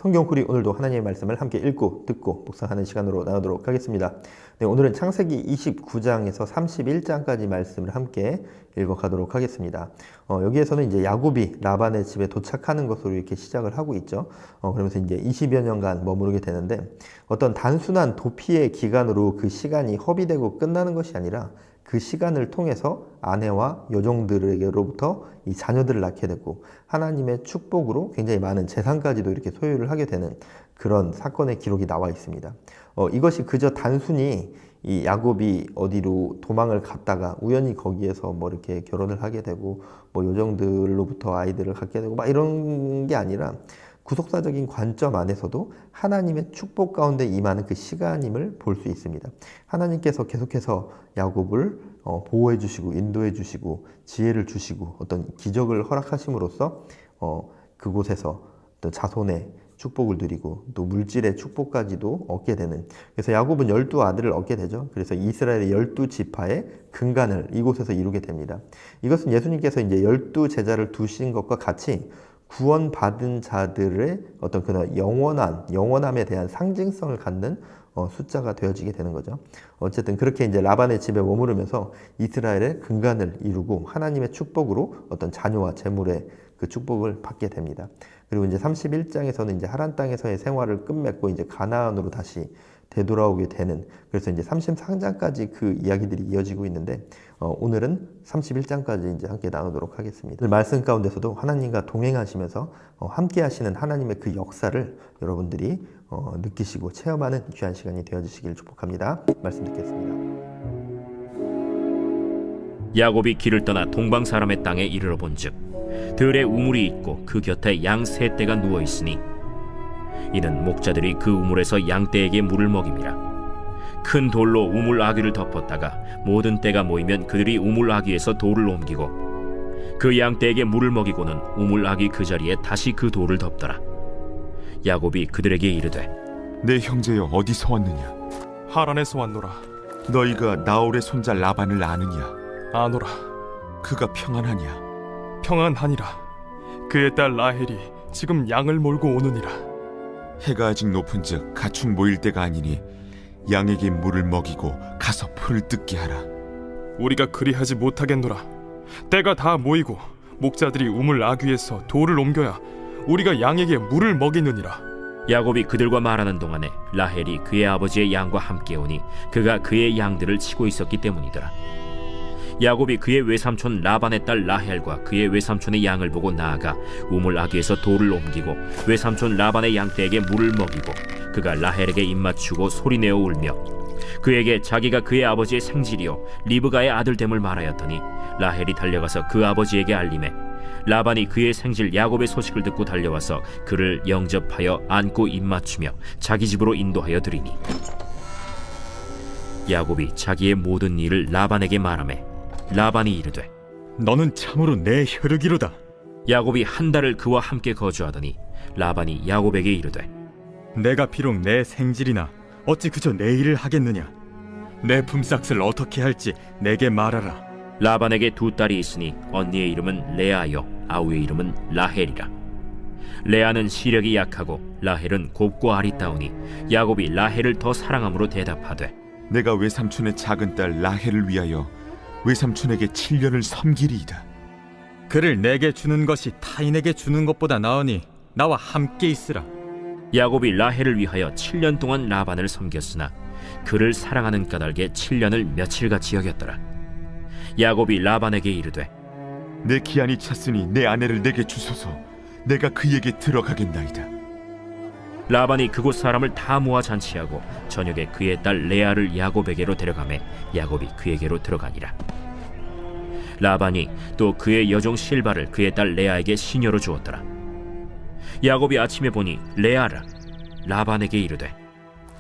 성경풀이 오늘도 하나님의 말씀을 함께 읽고 듣고 묵상하는 시간으로 나누도록 하겠습니다. 네, 오늘은 창세기 29장에서 31장까지 말씀을 함께 읽어가도록 하겠습니다. 여기에서는 이제 야곱이 라반의 집에 도착하는 것으로 이렇게 시작을 하고 있죠. 그러면서 이제 20여 년간 머무르게 되는데 어떤 단순한 도피의 기간으로 그 시간이 허비되고 끝나는 것이 아니라 그 시간을 통해서 아내와 여종들에게로부터 이 자녀들을 낳게 되고 하나님의 축복으로 굉장히 많은 재산까지도 이렇게 소유를 하게 되는 그런 사건의 기록이 나와 있습니다. 이것이 그저 단순히 이 야곱이 어디로 도망을 갔다가 우연히 거기에서 뭐 이렇게 결혼을 하게 되고 뭐 여종들로부터 아이들을 갖게 되고 막 이런 게 아니라 구속사적인 관점 안에서도 하나님의 축복 가운데 임하는 그 시간임을 볼 수 있습니다. 하나님께서 계속해서 야곱을 보호해 주시고 인도해 주시고 지혜를 주시고 어떤 기적을 허락하심으로써 그곳에서 또 자손의 축복을 누리고 또 물질의 축복까지도 얻게 되는, 그래서 야곱은 12아들을 얻게 되죠. 그래서 이스라엘의 12지파의 근간을 이곳에서 이루게 됩니다. 이것은 예수님께서 이제 12제자를 두신 것과 같이 구원받은 자들의 어떤 그런 영원함에 대한 상징성을 갖는 숫자가 되어지게 되는 거죠. 어쨌든 그렇게 이제 라반의 집에 머무르면서 이스라엘의 근간을 이루고 하나님의 축복으로 어떤 자녀와 재물의 그 축복을 받게 됩니다. 그리고 이제 31장에서는 이제 하란 땅에서의 생활을 끝맺고 이제 가나안으로 다시 되돌아오게 되는, 그래서 이제 33장까지 그 이야기들이 이어지고 있는데 오늘은 31장까지 이제 함께 나누도록 하겠습니다. 말씀 가운데서도 하나님과 동행하시면서 함께 하시는 하나님의 그 역사를 여러분들이 느끼시고 체험하는 귀한 시간이 되어주시길 축복합니다. 말씀 듣겠습니다. 야곱이 길을 떠나 동방 사람의 땅에 이르러 본즉 들에 우물이 있고 그 곁에 양 세 떼가 누워 있으니 이는 목자들이 그 우물에서 양떼에게 물을 먹임이라. 큰 돌로 우물 아귀를 덮었다가 모든 떼가 모이면 그들이 우물 아귀에서 돌을 옮기고 그 양떼에게 물을 먹이고는 우물 아귀 그 자리에 다시 그 돌을 덮더라. 야곱이 그들에게 이르되 내 형제여 어디서 왔느냐? 하란에서 왔노라. 너희가 나홀의 손자 라반을 아느냐? 아노라. 그가 평안하냐? 평안하니라. 그의 딸 라헬이 지금 양을 몰고 오느니라. 해가 아직 높은즉 가축 모일 때가 아니니 양에게 물을 먹이고 가서 풀을 뜯게 하라. 우리가 그리하지 못하겠노라. 때가 다 모이고 목자들이 우물 아귀에서 돌을 옮겨야 우리가 양에게 물을 먹이느니라. 야곱이 그들과 말하는 동안에 라헬이 그의 아버지의 양과 함께 오니 그가 그의 양들을 치고 있었기 때문이더라. 야곱이 그의 외삼촌 라반의 딸 라헬과 그의 외삼촌의 양을 보고 나아가 우물 아귀에서 돌을 옮기고 외삼촌 라반의 양떼에게 물을 먹이고 그가 라헬에게 입맞추고 소리내어 울며 그에게 자기가 그의 아버지의 생질이요 리브가의 아들됨을 말하였더니 라헬이 달려가서 그 아버지에게 알림해 라반이 그의 생질 야곱의 소식을 듣고 달려와서 그를 영접하여 안고 입맞추며 자기 집으로 인도하여 드리니 야곱이 자기의 모든 일을 라반에게 말하매 라반이 이르되 너는 참으로 내 혈육이로다. 야곱이 한 달을 그와 함께 거주하더니 라반이 야곱에게 이르되 내가 비록 내 생질이나 어찌 그저 내 일을 하겠느냐? 내 품삯을 어떻게 할지 내게 말하라. 라반에게 두 딸이 있으니 언니의 이름은 레아요 아우의 이름은 라헬이라. 레아는 시력이 약하고 라헬은 곱고 아리따우니 야곱이 라헬을 더 사랑함으로 대답하되 내가 외삼촌의 작은 딸 라헬을 위하여 외삼촌에게 7년을 섬기리이다. 그를 내게 주는 것이 타인에게 주는 것보다 나으니 나와 함께 있으라. 야곱이 라헬을 위하여 7년 동안 라반을 섬겼으나 그를 사랑하는 까닭에 7년을 며칠같이 여겼더라. 야곱이 라반에게 이르되 내 기한이 찼으니 내 아내를 내게 주소서. 내가 그에게 들어가겠나이다. 라반이 그곳 사람을 다 모아 잔치하고 저녁에 그의 딸 레아를 야곱에게로 데려가매 야곱이 그에게로 들어가니라. 라반이 또 그의 여종 실바를 그의 딸 레아에게 시녀로 주었더라. 야곱이 아침에 보니 레아라. 라반에게 이르되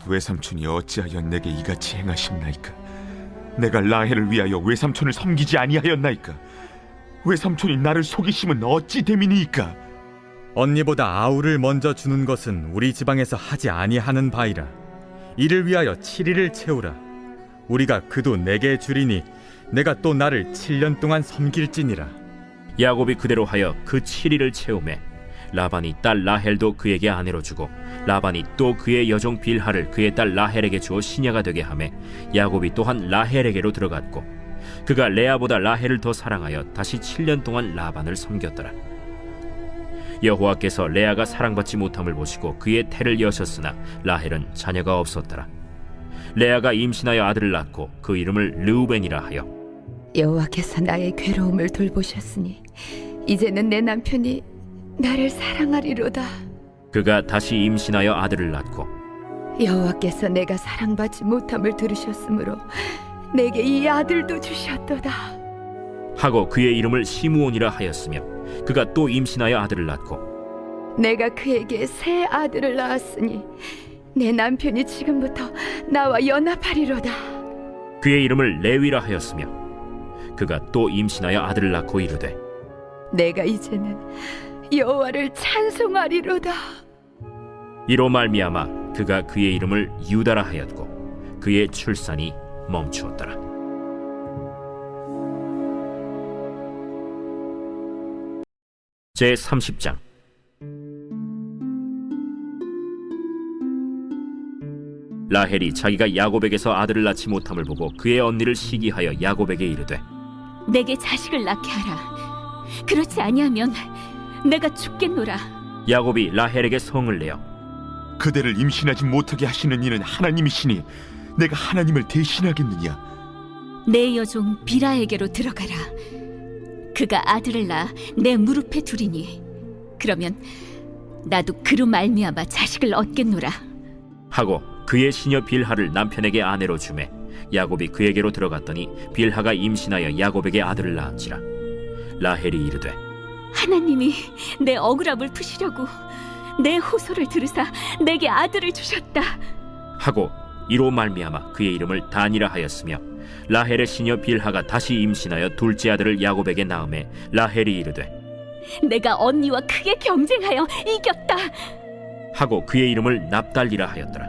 외삼촌이 어찌하여 내게 이같이 행하셨나이까? 내가 라헬을 위하여 외삼촌을 섬기지 아니하였나이까? 외삼촌이 나를 속이심은 어찌 됨이니이까? 언니보다 아우를 먼저 주는 것은 우리 지방에서 하지 아니하는 바이라. 이를 위하여 7일을 채우라. 우리가 그도 내게 주리니 내가 또 나를 7년 동안 섬길지니라. 야곱이 그대로 하여 그 7일을 채우매 라반이 딸 라헬도 그에게 아내로 주고 라반이 또 그의 여종 빌하를 그의 딸 라헬에게 주어 시녀가 되게 하매 야곱이 또한 라헬에게로 들어갔고 그가 레아보다 라헬을 더 사랑하여 다시 7년 동안 라반을 섬겼더라. 여호와께서 레아가 사랑받지 못함을 보시고 그의 태를 여셨으나 라헬은 자녀가 없었더라. 레아가 임신하여 아들을 낳고 그 이름을 르우벤이라 하여 여호와께서 나의 괴로움을 돌보셨으니 이제는 내 남편이 나를 사랑하리로다. 그가 다시 임신하여 아들을 낳고 여호와께서 내가 사랑받지 못함을 들으셨으므로 내게 이 아들도 주셨도다. 하고 그의 이름을 시므온이라 하였으며 그가 또 임신하여 아들을 낳고 내가 그에게 새 아들을 낳았으니 내 남편이 지금부터 나와 연합하리로다. 그의 이름을 레위라 하였으며 그가 또 임신하여 아들을 낳고 이르되 내가 이제는 여호와를 찬송하리로다. 이로 말미암아 그가 그의 이름을 유다라 하였고 그의 출산이 멈추었더라. 제 30장. 라헬이 자기가 야곱에게서 아들을 낳지 못함을 보고 그의 언니를 시기하여 야곱에게 이르되 내게 자식을 낳게 하라. 그렇지 아니하면 내가 죽겠노라. 야곱이 라헬에게 성을 내어 그대를 임신하지 못하게 하시는 이는 하나님이시니 내가 하나님을 대신하겠느냐? 내 여종 비라에게로 들어가라. 그가 아들을 낳아 내 무릎에 두리니 그러면 나도 그로 말미암아 자식을 얻겠노라. 하고 그의 시녀 빌하를 남편에게 아내로 주매 야곱이 그에게로 들어갔더니 빌하가 임신하여 야곱에게 아들을 낳은지라. 라헬이 이르되 하나님이 내 억울함을 푸시려고 내 호소를 들으사 내게 아들을 주셨다. 하고 이로 말미암아 그의 이름을 단이라 하였으며 라헬의 시녀 빌하가 다시 임신하여 둘째 아들을 야곱에게 낳음에 라헬이 이르되 내가 언니와 크게 경쟁하여 이겼다. 하고 그의 이름을 납달리라 하였더라.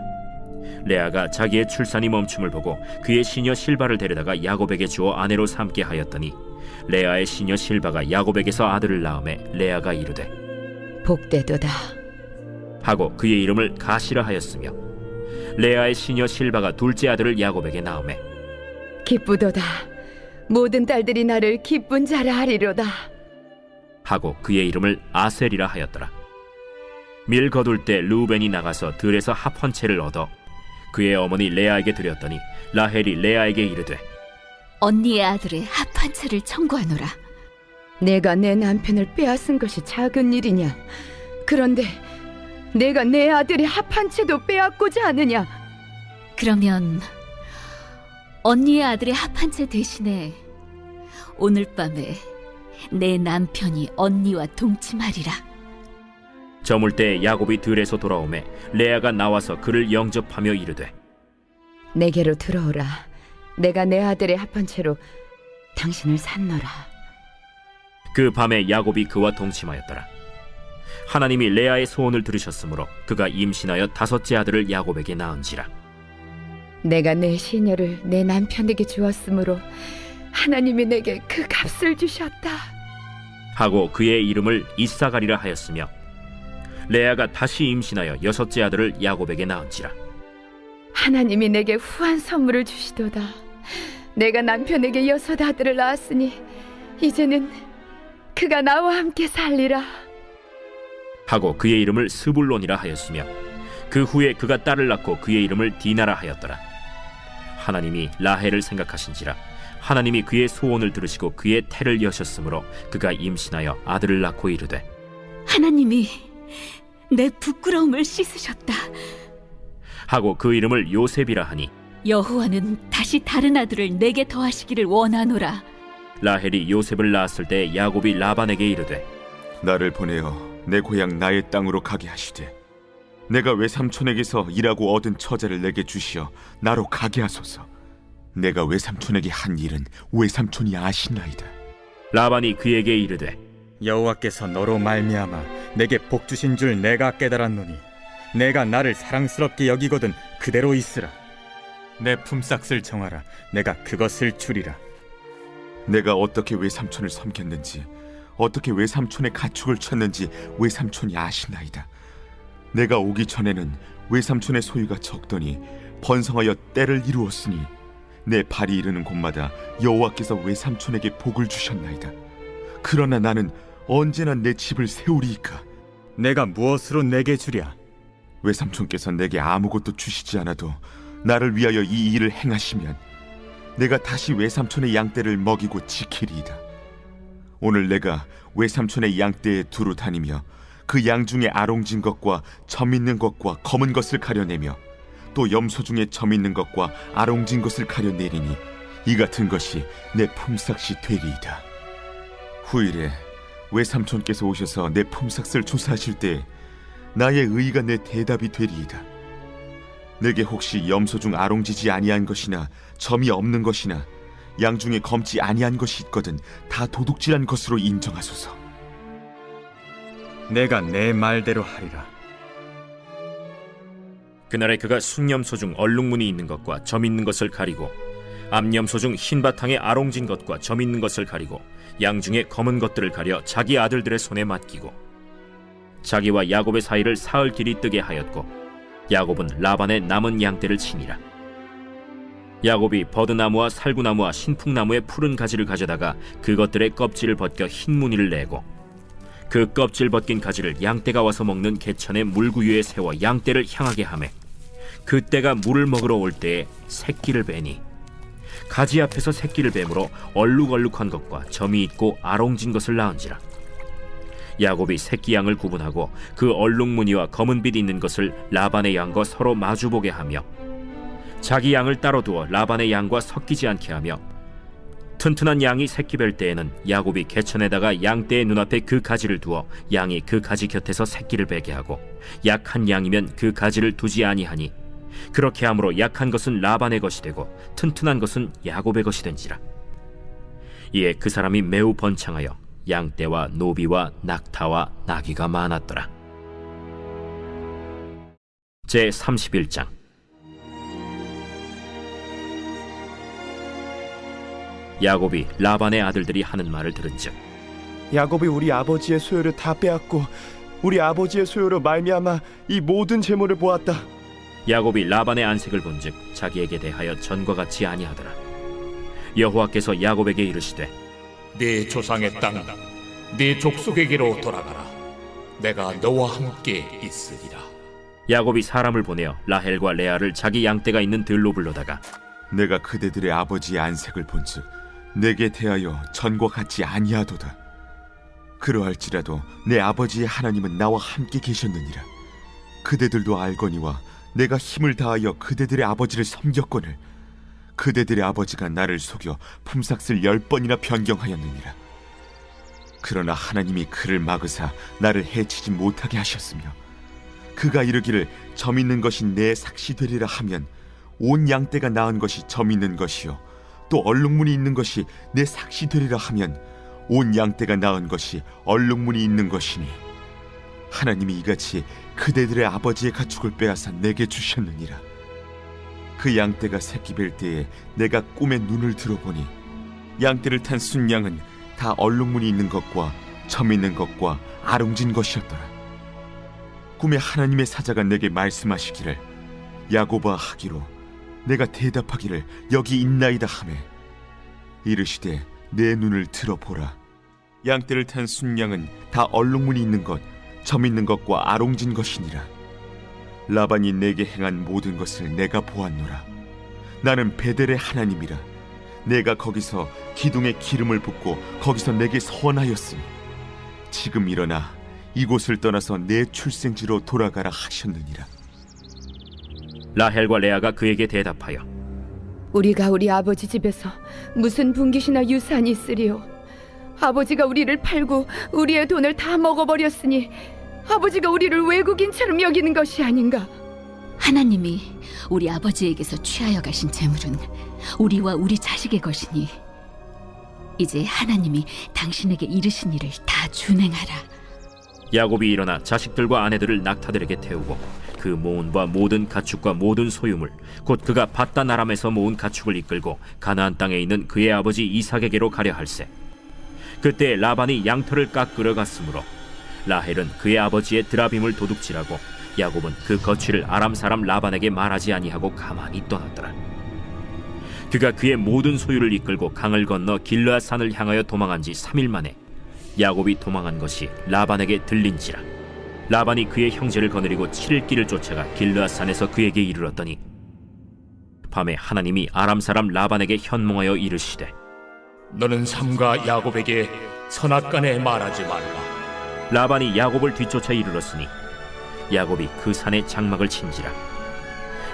레아가 자기의 출산이 멈춤을 보고 그의 시녀 실바를 데려다가 야곱에게 주어 아내로 삼게 하였더니 레아의 시녀 실바가 야곱에게서 아들을 낳음에 레아가 이르되 복되도다. 하고 그의 이름을 가시라 하였으며 레아의 시녀 실바가 둘째 아들을 야곱에게 낳음에 기쁘도다. 모든 딸들이 나를 기쁜 자라 하리로다. 하고 그의 이름을 아셀이라 하였더라. 밀 거둘 때 르우벤이 나가서 들에서 합 한 채를 얻어 그의 어머니 레아에게 드렸더니 라헬이 레아에게 이르되 언니의 아들의 합 한 채를 청구하노라. 내가 내 남편을 빼앗은 것이 작은 일이냐? 그런데 내가 내 아들의 합 한 채도 빼앗고자 하느냐? 그러면 언니의 아들의 합 한 채 대신에 오늘 밤에 내 남편이 언니와 동침하리라. 저물 때 야곱이 들에서 돌아오매 레아가 나와서 그를 영접하며 이르되 내게로 들어오라. 내가 내 아들의 합 한 채로 당신을 산노라. 그 밤에 야곱이 그와 동침하였더라. 하나님이 레아의 소원을 들으셨으므로 그가 임신하여 다섯째 아들을 야곱에게 낳은지라. 내가 내 시녀를 내 남편에게 주었으므로 하나님이 내게 그 값을 주셨다. 하고 그의 이름을 이사가리라 하였으며 레아가 다시 임신하여 여섯째 아들을 야곱에게 낳은지라. 하나님이 내게 후한 선물을 주시도다. 내가 남편에게 여섯 아들을 낳았으니 이제는 그가 나와 함께 살리라. 하고 그의 이름을 스불론이라 하였으며 그 후에 그가 딸을 낳고 그의 이름을 디나라 하였더라. 하나님이 라헬을 생각하신지라 하나님이 그의 소원을 들으시고 그의 태를 여셨으므로 그가 임신하여 아들을 낳고 이르되 하나님이 내 부끄러움을 씻으셨다. 하고 그 이름을 요셉이라 하니 여호와는 다시 다른 아들을 내게 더하시기를 원하노라. 라헬이 요셉을 낳았을 때 야곱이 라반에게 이르되 나를 보내어 내 고향 나의 땅으로 가게 하시되 내가 외삼촌에게서 일하고 얻은 처자를 내게 주시어 나로 가게 하소서. 내가 외삼촌에게 한 일은 외삼촌이 아시나이다. 라반이 그에게 이르되 여호와께서 너로 말미암아 내게 복 주신 줄 내가 깨달았노니 내가 나를 사랑스럽게 여기거든 그대로 있으라. 내 품삯을 정하라. 내가 그것을 주리라. 내가 어떻게 외삼촌을 섬겼는지 어떻게 외삼촌의 가축을 쳤는지 외삼촌이 아시나이다. 내가 오기 전에는 외삼촌의 소유가 적더니 번성하여 때를 이루었으니 내 발이 이르는 곳마다 여호와께서 외삼촌에게 복을 주셨나이다. 그러나 나는 언제나 내 집을 세우리이까? 내가 무엇으로 내게 주랴? 외삼촌께서 내게 아무것도 주시지 않아도 나를 위하여 이 일을 행하시면 내가 다시 외삼촌의 양떼를 먹이고 지키리이다. 오늘 내가 외삼촌의 양떼에 두루 다니며 그 양 중에 아롱진 것과 점 있는 것과 검은 것을 가려내며 또 염소 중에 점 있는 것과 아롱진 것을 가려내리니 이 같은 것이 내 품삯이 되리이다. 후일에 외삼촌께서 오셔서 내 품삯을 조사하실 때 나의 의의가 내 대답이 되리이다. 내게 혹시 염소 중 아롱지지 아니한 것이나 점이 없는 것이나 양 중에 검지 아니한 것이 있거든 다 도둑질한 것으로 인정하소서. 내가 내 말대로 하리라. 그날에 그가 순염소 중 얼룩무늬 있는 것과 점 있는 것을 가리고 암염소 중 흰 바탕에 아롱진 것과 점 있는 것을 가리고 양 중에 검은 것들을 가려 자기 아들들의 손에 맡기고 자기와 야곱의 사이를 사흘 길이 뜨게 하였고 야곱은 라반의 남은 양떼를 치니라. 야곱이 버드나무와 살구나무와 신풍나무의 푸른 가지를 가져다가 그것들의 껍질을 벗겨 흰 무늬를 내고 그 껍질 벗긴 가지를 양떼가 와서 먹는 개천의 물구유에 세워 양떼를 향하게 하매 그때가 물을 먹으러 올 때에 새끼를 베니 가지 앞에서 새끼를 뱀으로 얼룩얼룩한 것과 점이 있고 아롱진 것을 낳은지라. 야곱이 새끼 양을 구분하고 그 얼룩무늬와 검은빛 있는 것을 라반의 양과 서로 마주보게 하며 자기 양을 따로 두어 라반의 양과 섞이지 않게 하며 튼튼한 양이 새끼 뵐 때에는 야곱이 개천에다가 양떼의 눈앞에 그 가지를 두어 양이 그 가지 곁에서 새끼를 베게 하고 약한 양이면 그 가지를 두지 아니하니 그렇게 함으로 약한 것은 라반의 것이 되고 튼튼한 것은 야곱의 것이 된지라. 이에 그 사람이 매우 번창하여 양떼와 노비와 낙타와 나귀가 많았더라. 제 31장. 야곱이 라반의 아들들이 하는 말을 들은즉 야곱이 우리 아버지의 소유를 다 빼앗고 우리 아버지의 소유로 말미암아 이 모든 재물을 보았다. 야곱이 라반의 안색을 본즉 자기에게 대하여 전과 같이 아니하더라. 여호와께서 야곱에게 이르시되 네 조상의 땅, 네 족속에게로 돌아가라. 내가 너와 함께 있으리라. 야곱이 사람을 보내어 라헬과 레아를 자기 양떼가 있는 들로 불러다가 내가 그대들의 아버지의 안색을 본즉 내게 대하여 전과 같지 아니하도다. 그러할지라도 내 아버지의 하나님은 나와 함께 계셨느니라. 그대들도 알거니와 내가 힘을 다하여 그대들의 아버지를 섬겼거늘 그대들의 아버지가 나를 속여 품삯을 10번이나 변경하였느니라. 그러나 하나님이 그를 막으사 나를 해치지 못하게 하셨으며 그가 이르기를 점 있는 것이 내 삭시 되리라 하면 온 양떼가 낳은 것이 점 있는 것이요 또 얼룩무늬 있는 것이 내 삭시 되리라 하면 온 양떼가 낳은 것이 얼룩무늬 있는 것이니 하나님이 이같이 그대들의 아버지의 가축을 빼앗아 내게 주셨느니라. 그 양떼가 새끼 뵐 때에 내가 꿈에 눈을 들어보니 양떼를 탄 순양은 다 얼룩무늬 있는 것과 점 있는 것과 아롱진 것이었더라. 꿈에 하나님의 사자가 내게 말씀하시기를 야곱아 하기로 내가 대답하기를 여기 있나이다 하매 이르시되 내 눈을 들어보라. 양떼를 탄 순양은 다 얼룩무늬 있는 것 점 있는 것과 아롱진 것이니라. 라반이 내게 행한 모든 것을 내가 보았노라. 나는 베델의 하나님이라. 내가 거기서 기둥에 기름을 붓고 거기서 내게 서원하였으니 지금 일어나 이곳을 떠나서 내 출생지로 돌아가라 하셨느니라. 라헬과 레아가 그에게 대답하여 우리가 우리 아버지 집에서 무슨 분깃이나 유산이 있으리요? 아버지가 우리를 팔고 우리의 돈을 다 먹어버렸으니 아버지가 우리를 외국인처럼 여기는 것이 아닌가? 하나님이 우리 아버지에게서 취하여 가신 재물은 우리와 우리 자식의 것이니 이제 하나님이 당신에게 이르신 일을 다 준행하라. 야곱이 일어나 자식들과 아내들을 낙타들에게 태우고 그 모은 바 모든 가축과 모든 소유물 곧 그가 바단 아람에서 모은 가축을 이끌고 가나안 땅에 있는 그의 아버지 이삭에게로 가려 할세. 그때 라반이 양털을 깎으러 갔으므로 라헬은 그의 아버지의 드라빔을 도둑질하고 야곱은 그 거취를 아람 사람 라반에게 말하지 아니하고 가만히 떠났더라. 그가 그의 모든 소유를 이끌고 강을 건너 길르앗 산을 향하여 도망한 지 3일 만에 야곱이 도망한 것이 라반에게 들린지라. 라반이 그의 형제를 거느리고 7일 길을 쫓아가 길르앗 산에서 그에게 이르렀더니 밤에 하나님이 아람 사람 라반에게 현몽하여 이르시되 너는 삼가 야곱에게 선악간에 말하지 말라. 라반이 야곱을 뒤쫓아 이르렀으니 야곱이 그 산에 장막을 친지라.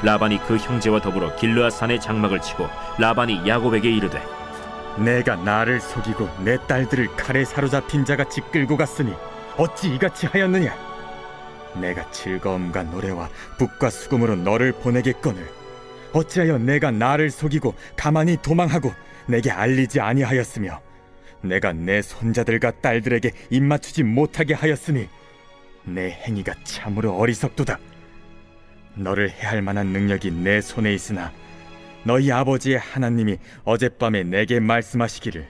라반이 그 형제와 더불어 길르앗 산에 장막을 치고 라반이 야곱에게 이르되 내가 나를 속이고 내 딸들을 칼에 사로잡힌 자같이 끌고 갔으니 어찌 이같이 하였느냐? 내가 즐거움과 노래와 북과 수금으로 너를 보내겠거늘 어찌하여 내가 나를 속이고 가만히 도망하고 내게 알리지 아니하였으며 내가 내 손자들과 딸들에게 입맞추지 못하게 하였으니 내 행위가 참으로 어리석도다. 너를 해할 만한 능력이 내 손에 있으나 너희 아버지의 하나님이 어젯밤에 내게 말씀하시기를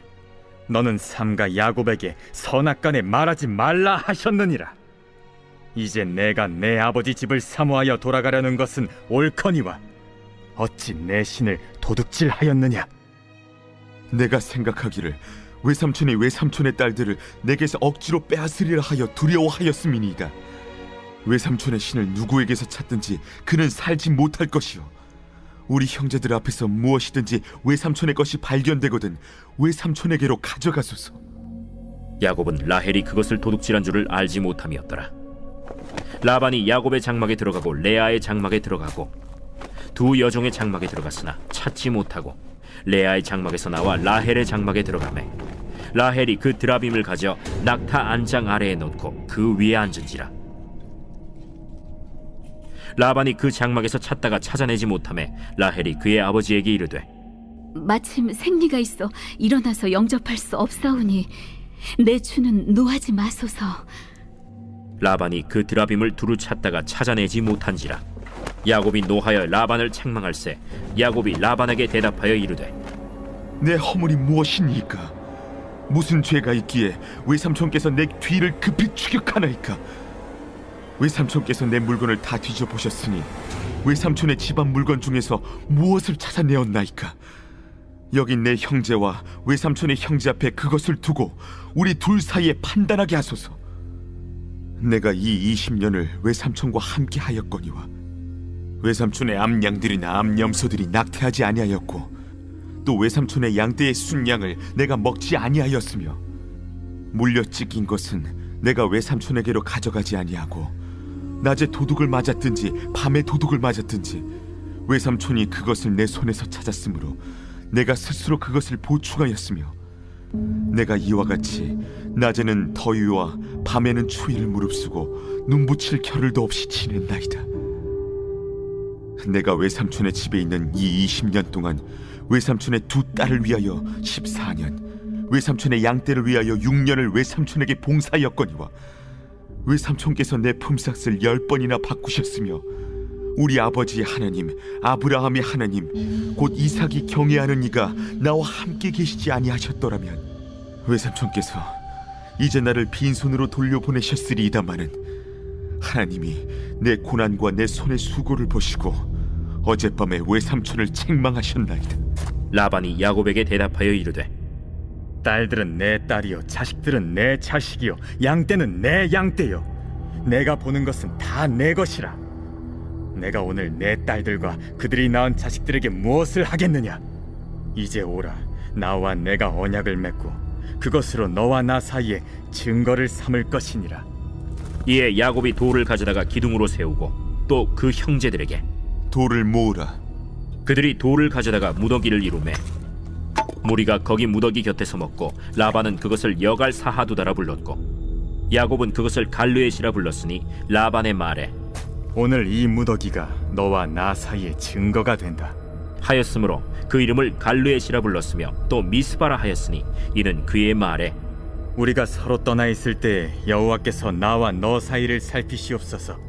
너는 삼가 야곱에게 선악간에 말하지 말라 하셨느니라. 이제 내가 내 아버지 집을 사모하여 돌아가려는 것은 옳거니와 어찌 내 신을 도둑질하였느냐? 내가 생각하기를 외삼촌이 외삼촌의 딸들을 내게서 억지로 빼앗으리라 하여 두려워하였음이니이다. 외삼촌의 신을 누구에게서 찾든지 그는 살지 못할 것이요 우리 형제들 앞에서 무엇이든지 외삼촌의 것이 발견되거든 외삼촌에게로 가져가소서. 야곱은 라헬이 그것을 도둑질한 줄을 알지 못함이었더라. 라반이 야곱의 장막에 들어가고 레아의 장막에 들어가고 두 여종의 장막에 들어갔으나 찾지 못하고 레아의 장막에서 나와 라헬의 장막에 들어가매 라헬이 그 드라빔을 가져 낙타 안장 아래에 놓고 그 위에 앉은지라. 라반이 그 장막에서 찾다가 찾아내지 못하매 라헬이 그의 아버지에게 이르되 마침 생리가 있어 일어나서 영접할 수 없사오니 내 주는 노하지 마소서. 라반이 그 드라빔을 두루 찾다가 찾아내지 못한지라. 야곱이 노하여 라반을 책망할세 야곱이 라반에게 대답하여 이르되 내 허물이 무엇이니까? 무슨 죄가 있기에 외삼촌께서 내 뒤를 급히 추격하나이까? 외삼촌께서 내 물건을 다 뒤져보셨으니 외삼촌의 집안 물건 중에서 무엇을 찾아내었나이까? 여기 내 형제와 외삼촌의 형제 앞에 그것을 두고 우리 둘 사이에 판단하게 하소서. 내가 이 20년을 외삼촌과 함께 하였거니와 외삼촌의 암양들이나 암염소들이 낙태하지 아니하였고 또 외삼촌의 양떼의 순양을 내가 먹지 아니하였으며 물려 찢긴 것은 내가 외삼촌에게로 가져가지 아니하고 낮에 도둑을 맞았든지 밤에 도둑을 맞았든지 외삼촌이 그것을 내 손에서 찾았으므로 내가 스스로 그것을 보충하였으며 내가 이와 같이 낮에는 더위와 밤에는 추위를 무릅쓰고 눈붙일 겨를도 없이 지냈나이다. 내가 외삼촌의 집에 있는 이 20년 동안 외삼촌의 두 딸을 위하여 14년, 외삼촌의 양떼를 위하여 6년을 외삼촌에게 봉사하였거니와 외삼촌께서 내 품삯을 10번이나 바꾸셨으며 우리 아버지의 하나님 아브라함의 하나님 곧 이삭이 경외하는 이가 나와 함께 계시지 아니하셨더라면 외삼촌께서 이제 나를 빈손으로 돌려보내셨으리이다마는 하나님이 내 고난과 내 손의 수고를 보시고 어젯밤에 외삼촌을 책망하셨나이다. 라반이 야곱에게 대답하여 이르되 딸들은 내 딸이요 자식들은 내 자식이요 양떼는 내 양떼요 내가 보는 것은 다 내 것이라. 내가 오늘 내 딸들과 그들이 낳은 자식들에게 무엇을 하겠느냐? 이제 오라, 나와 내가 언약을 맺고 그것으로 너와 나 사이에 증거를 삼을 것이니라. 이에 야곱이 돌을 가져다가 기둥으로 세우고 또 그 형제들에게 돌을 모으라. 그들이 돌을 가져다가 무더기를 이루매 무리가 거기 무더기 곁에서 먹고 라반은 그것을 여갈 사하두다라 불렀고 야곱은 그것을 갈르엣이라 불렀으니 라반의 말에 오늘 이 무더기가 너와 나 사이에 증거가 된다 하였으므로 그 이름을 갈르엣이라 불렀으며 또 미스바라 하였으니 이는 그의 말에 우리가 서로 떠나 있을 때 여호와께서 나와 너 사이를 살피시옵소서.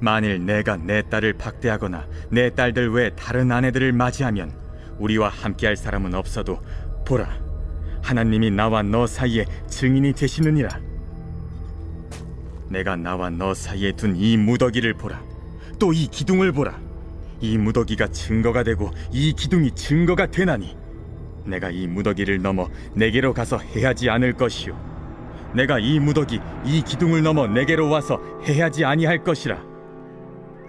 만일 내가 내 딸을 박대하거나 내 딸들 외 다른 아내들을 맞이하면 우리와 함께할 사람은 없어도 보라, 하나님이 나와 너 사이에 증인이 되시느니라. 내가 나와 너 사이에 둔 이 무더기를 보라. 또 이 기둥을 보라. 이 무더기가 증거가 되고 이 기둥이 증거가 되나니 내가 이 무더기를 넘어 내게로 가서 해하지 않을 것이요 내가 이 무더기 이 기둥을 넘어 내게로 와서 해하지 아니할 것이라.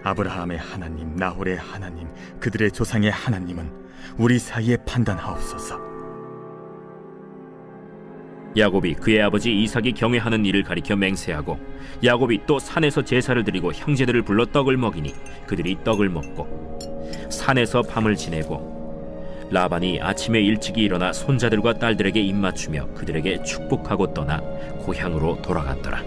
아브라함의 하나님, 나홀의 하나님, 그들의 조상의 하나님은 우리 사이에 판단하옵소서. 야곱이 그의 아버지 이삭이 경외하는 일을 가리켜 맹세하고 야곱이 또 산에서 제사를 드리고 형제들을 불러 떡을 먹이니 그들이 떡을 먹고 산에서 밤을 지내고 라반이 아침에 일찍이 일어나 손자들과 딸들에게 입맞추며 그들에게 축복하고 떠나 고향으로 돌아갔더라.